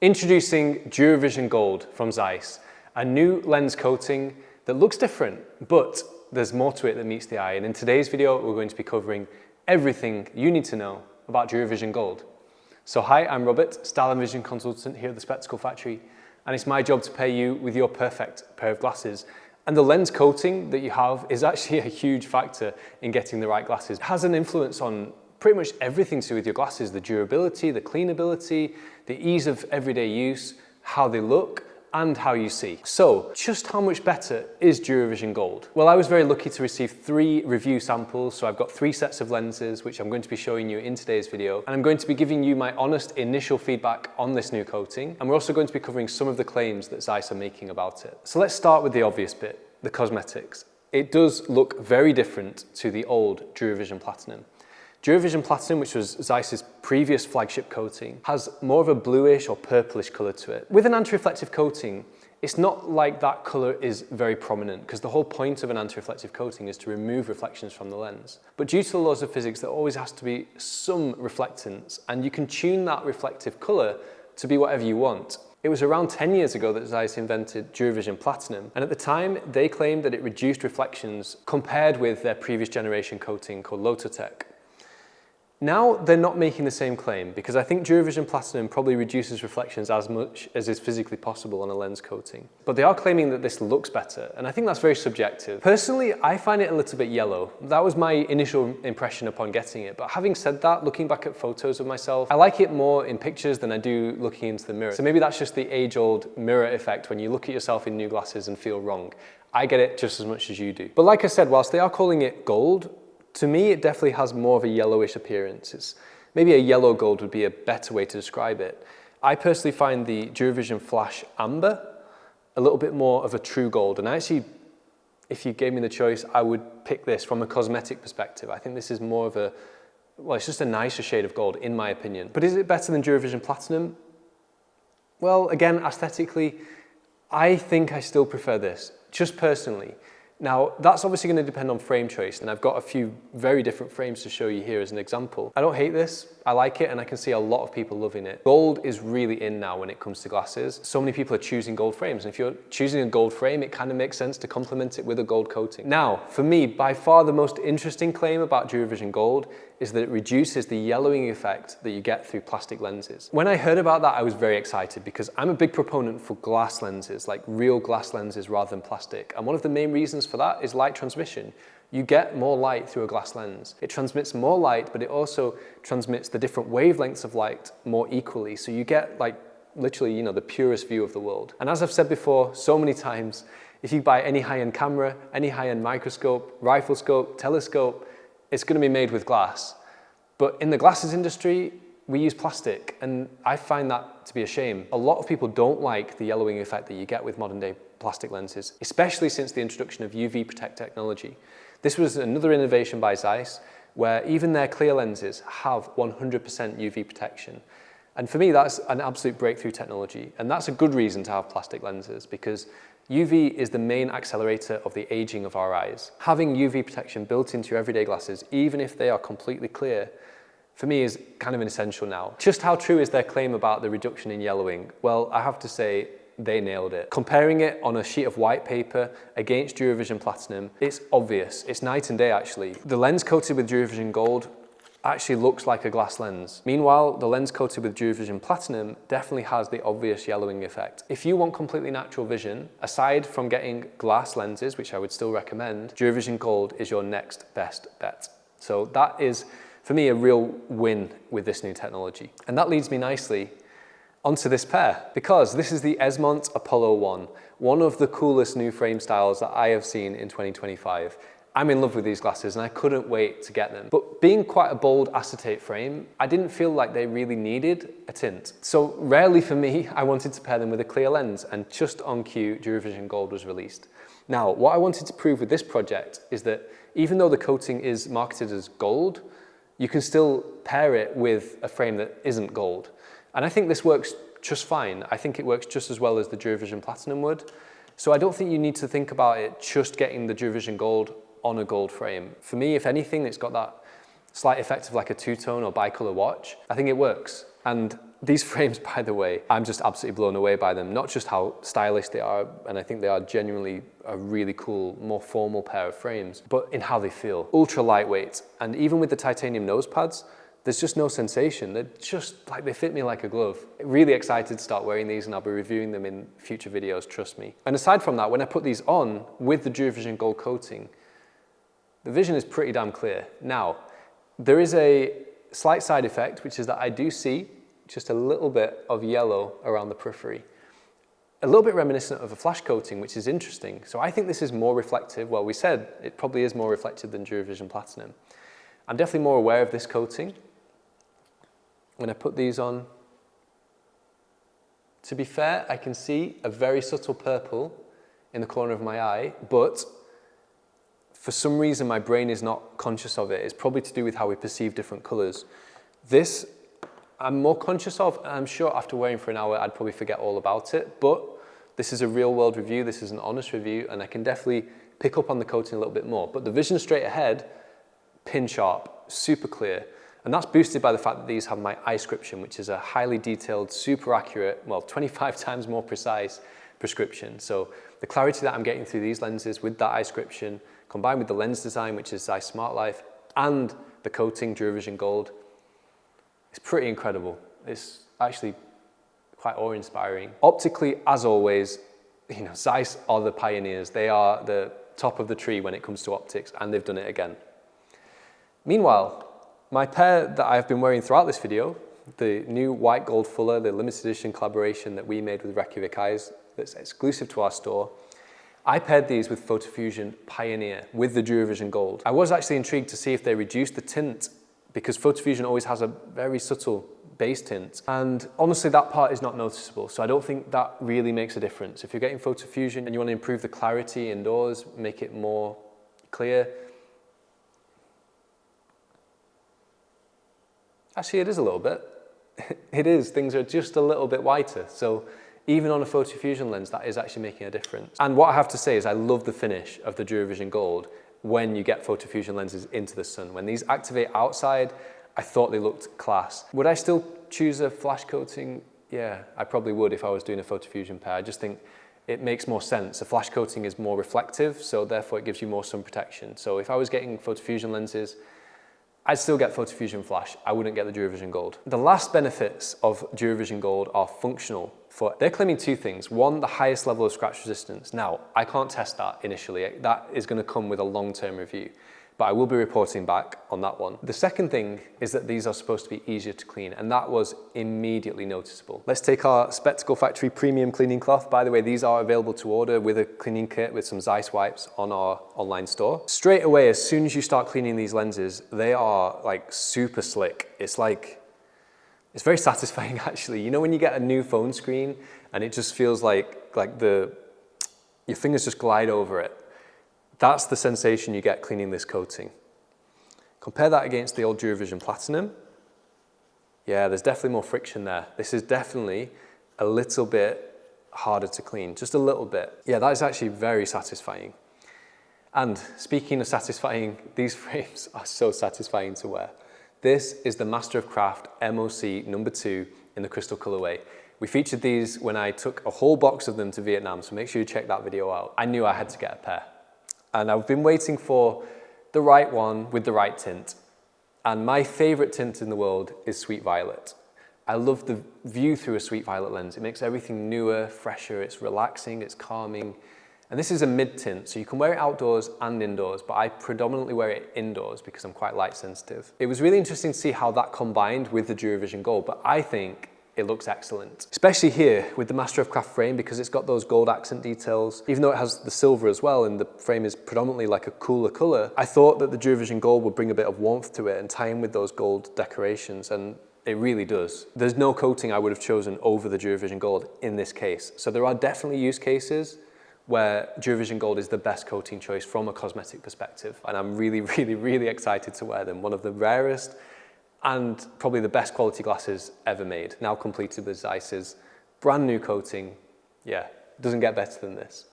Introducing DuraVision Gold from Zeiss, a new lens coating that looks different, but there's more to it than meets the eye. And in today's video, we're going to be covering everything you need to know about DuraVision Gold. So hi, I'm Robert, Style and Vision Consultant here at the Spectacle Factory, and it's my job to pair you with your perfect pair of glasses. And the lens coating that you have is actually a huge factor in getting the right glasses. It has an influence on pretty much everything to do with your glasses: the durability, the cleanability, the ease of everyday use, how they look, and how you see. So, just how much better is DuraVision Gold? Well, I was very lucky to receive 3 review samples, so I've got 3 sets of lenses, which I'm going to be showing you in today's video, and I'm going to be giving you my honest initial feedback on this new coating, and we're also going to be covering some of the claims that Zeiss are making about it. So let's start with the obvious bit, the cosmetics. It does look very different to the old DuraVision Platinum. DuraVision Platinum, which was Zeiss's previous flagship coating, has more of a bluish or purplish colour to it. With an anti-reflective coating, it's not like that colour is very prominent, because the whole point of an anti-reflective coating is to remove reflections from the lens. But due to the laws of physics, there always has to be some reflectance, and you can tune that reflective colour to be whatever you want. It was around 10 years ago that Zeiss invented DuraVision Platinum, and at the time they claimed that it reduced reflections compared with their previous generation coating called Lototech. Now they're not making the same claim, because I think DuraVision Platinum probably reduces reflections as much as is physically possible on a lens coating. But they are claiming that this looks better, and I think that's very subjective. Personally, I find it a little bit yellow. That was my initial impression upon getting it, but having said that, looking back at photos of myself, I like it more in pictures than I do looking into the mirror. So maybe that's just the age-old mirror effect when you look at yourself in new glasses and feel wrong. I get it just as much as you do. But like I said, whilst they are calling it gold, to me, it definitely has more of a yellowish appearance. It's maybe a yellow gold would be a better way to describe it. I personally find the DuraVision Flash Amber a little bit more of a true gold. And actually, if you gave me the choice, I would pick this from a cosmetic perspective. I think this is more of a, well, it's just a nicer shade of gold, in my opinion. But is it better than DuraVision Platinum? Well, again, aesthetically, I think I still prefer this, just personally. Now, that's obviously going to depend on frame choice, and I've got a few very different frames to show you here as an example. I don't hate this, I like it, and I can see a lot of people loving it. Gold is really in now when it comes to glasses. So many people are choosing gold frames, and if you're choosing a gold frame, it kind of makes sense to complement it with a gold coating. Now, for me, by far the most interesting claim about DuraVision Gold is that it reduces the yellowing effect that you get through plastic lenses. When I heard about that, I was very excited, because I'm a big proponent for glass lenses, like real glass lenses rather than plastic. And one of the main reasons for that is light transmission. You get more light through a glass lens. It transmits more light, but it also transmits the different wavelengths of light more equally. So you get, like, literally, the purest view of the world. And as I've said before so many times, if you buy any high-end camera, any high-end microscope, rifle scope, telescope, it's going to be made with glass. But in the glasses industry, we use plastic, and I find that to be a shame. A lot of people don't like the yellowing effect that you get with modern day plastic lenses, especially since the introduction of UV Protect technology. This was another innovation by Zeiss, where even their clear lenses have 100% UV protection. And for me, that's an absolute breakthrough technology, and that's a good reason to have plastic lenses, because UV is the main accelerator of the aging of our eyes. Having UV protection built into your everyday glasses, even if they are completely clear, for me is kind of an essential now. Just how true is their claim about the reduction in yellowing? Well, I have to say, they nailed it. Comparing it on a sheet of white paper against DuraVision Platinum, it's obvious. It's night and day, actually. The lens coated with DuraVision Gold actually looks like a glass lens. Meanwhile, the lens coated with DuraVision Platinum definitely has the obvious yellowing effect. If you want completely natural vision, aside from getting glass lenses, which I would still recommend, DuraVision Gold is your next best bet. So that is, for me, a real win with this new technology. And that leads me nicely onto this pair, because this is the Esmont Apollo 1, one of the coolest new frame styles that I have seen in 2025. I'm in love with these glasses, and I couldn't wait to get them. But being quite a bold acetate frame, I didn't feel like they really needed a tint. So rarely for me, I wanted to pair them with a clear lens, and just on cue, DuraVision Gold was released. Now, what I wanted to prove with this project is that even though the coating is marketed as gold, you can still pair it with a frame that isn't gold. And I think this works just fine. I think it works just as well as the DuraVision Platinum would. So I don't think you need to think about it just getting the DuraVision Gold on a gold frame. For me, if anything, it's got that slight effect of like a two-tone or bicolor watch. I think it works. And these frames, by the way, I'm just absolutely blown away by them. Not just how stylish they are, and I think they are genuinely a really cool, more formal pair of frames, but in how they feel. Ultra lightweight, and even with the titanium nose pads, there's just no sensation. They're just like, they fit me like a glove. Really excited to start wearing these, and I'll be reviewing them in future videos, trust me. And aside from that, when I put these on with the DuraVision gold coating, the vision is pretty damn clear. Now, there is a slight side effect, which is that I do see just a little bit of yellow around the periphery. A little bit reminiscent of a flash coating, which is interesting. So I think this is more reflective. Well, we said it probably is more reflective than DuraVision Platinum. I'm definitely more aware of this coating. When I put these on, to be fair, I can see a very subtle purple in the corner of my eye, but for some reason my brain is not conscious of it. It's probably to do with how we perceive different colors. This I'm more conscious of, and I'm sure after wearing for an hour I'd probably forget all about it, but this is a real world review, this is an honest review, and I can definitely pick up on the coating a little bit more. But the vision straight ahead, pin sharp, super clear. And that's boosted by the fact that these have my Eyecription, which is a highly detailed, super accurate, well, 25 times more precise prescription. So the clarity that I'm getting through these lenses with that Eyecription, combined with the lens design, which is Zeiss Smart Life, and the coating, DuraVision Gold, it's pretty incredible. It's actually quite awe-inspiring. Optically, as always, you know, Zeiss are the pioneers. They are the top of the tree when it comes to optics, and they've done it again. Meanwhile, my pair that I've been wearing throughout this video, the new white gold fuller, the limited edition collaboration that we made with Reykjavik Eyes that's exclusive to our store, I paired these with Photofusion Pioneer with the DuraVision Gold. I was actually intrigued to see if they reduced the tint, because Photofusion always has a very subtle base tint. And honestly, that part is not noticeable. So I don't think that really makes a difference. If you're getting Photofusion and you want to improve the clarity indoors, make it more clear. Actually, it is a little bit. It is, things are just a little bit whiter. So even on a Photofusion lens, that is actually making a difference. And what I have to say is I love the finish of the DuraVision Gold when you get Photofusion lenses into the sun. When these activate outside, I thought they looked class. Would I still choose a flash coating? Yeah, I probably would if I was doing a Photofusion pair. I just think it makes more sense. A flash coating is more reflective, so therefore it gives you more sun protection. So if I was getting Photofusion lenses, I'd still get Photofusion Flash. I wouldn't get the DuraVision Gold. The last benefits of DuraVision Gold are functional. They're claiming two things. One, the highest level of scratch resistance. Now, I can't test that initially. That is going to come with a long-term review, but I will be reporting back on that one. The second thing is that these are supposed to be easier to clean, and that was immediately noticeable. Let's take our Spectacle Factory Premium Cleaning Cloth. By the way, these are available to order with a cleaning kit with some Zeiss wipes on our online store. Straight away, as soon as you start cleaning these lenses, they are like super slick. It's very satisfying actually. You know when you get a new phone screen and it just feels like your fingers just glide over it? That's the sensation you get cleaning this coating. Compare that against the old DuraVision Platinum. Yeah, there's definitely more friction there. This is definitely a little bit harder to clean, just a little bit. Yeah, that is actually very satisfying. And speaking of satisfying, these frames are so satisfying to wear. This is the Master of Craft MOC number 2 in the crystal colorway. We featured these when I took a whole box of them to Vietnam, so make sure you check that video out. I knew I had to get a pair. And I've been waiting for the right one with the right tint. And my favorite tint in the world is Sweet Violet. I love the view through a Sweet Violet lens. It makes everything newer, fresher, it's relaxing, it's calming. And this is a mid tint, so you can wear it outdoors and indoors, but I predominantly wear it indoors because I'm quite light sensitive. It was really interesting to see how that combined with the DuraVision Gold, but I think it looks excellent. Especially here with the Master of Craft frame, because it's got those gold accent details, even though it has the silver as well and the frame is predominantly like a cooler color. I thought that the DuraVision Gold would bring a bit of warmth to it and tie in with those gold decorations, and it really does. There's no coating I would have chosen over the DuraVision Gold in this case. So there are definitely use cases where DuraVision Gold is the best coating choice from a cosmetic perspective. And I'm really, really, really excited to wear them. One of the rarest and probably the best quality glasses ever made. Now completed with Zeiss's brand new coating. Yeah, doesn't get better than this.